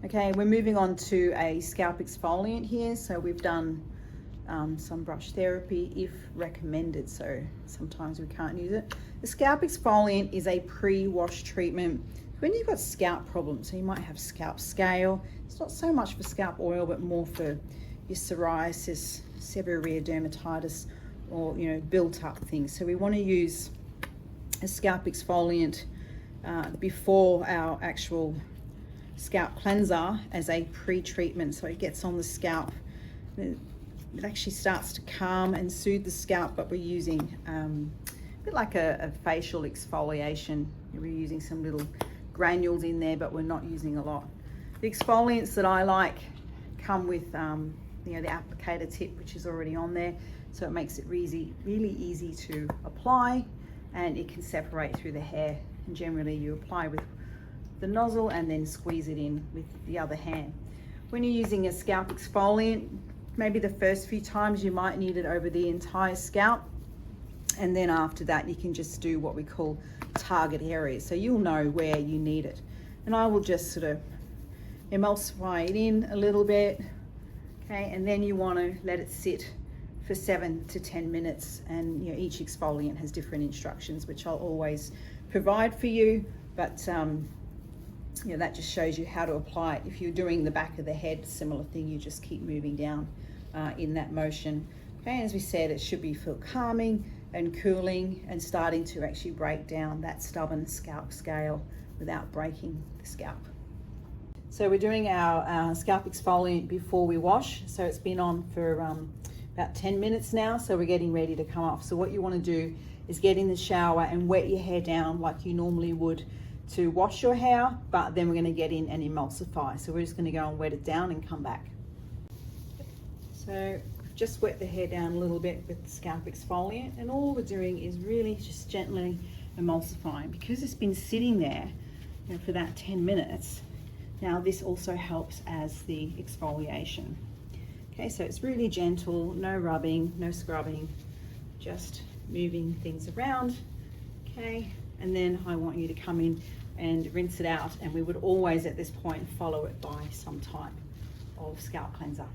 Okay, we're moving on to a scalp exfoliant here. So we've done some brush therapy if recommended, so sometimes we can't use it. The scalp exfoliant is a pre-wash treatment when you've got scalp problems. So you might have scalp scale. It's not so much for scalp oil, but more for your psoriasis, seborrheic dermatitis, or built up things. So we want to use a scalp exfoliant before our actual scalp cleanser as a pre-treatment, so it gets on the scalp. It actually starts to calm and soothe the scalp, but we're using a bit like a facial exfoliation. We're using some little granules in there, but we're not using a lot. The exfoliants that I like come with the applicator tip, which is already on there, so it makes it really easy to apply, and it can separate through the hair. And generally you apply with the nozzle and then squeeze it in with the other hand. When you're using a scalp exfoliant, maybe the first few times you might need it over the entire scalp, and then after that you can just do what we call target areas, so you'll know where you need it. And I will just sort of emulsify it in a little bit, okay, and then you want to let it sit for 7 to 10 minutes, and each exfoliant has different instructions, which I'll always provide for you, but that just shows you how to apply it. If you're doing the back of the head, similar thing, you just keep moving down in that motion. Okay, as we said, it should be feel calming and cooling and starting to actually break down that stubborn scalp scale without breaking the scalp. So we're doing our scalp exfoliant before we wash. So it's been on for about 10 minutes now, so we're getting ready to come off. So what you want to do is get in the shower and wet your hair down like you normally would to wash your hair, but then we're going to get in and emulsify. So we're just going to go and wet it down and come back. So just wet the hair down a little bit with the scalp exfoliant, and all we're doing is really just gently emulsifying, because it's been sitting there for that 10 minutes. Now this also helps as the exfoliation. Okay, so it's really gentle, no rubbing, no scrubbing, just moving things around. Okay, and then I want you to come in and rinse it out, and we would always at this point follow it by some type of scalp cleanser.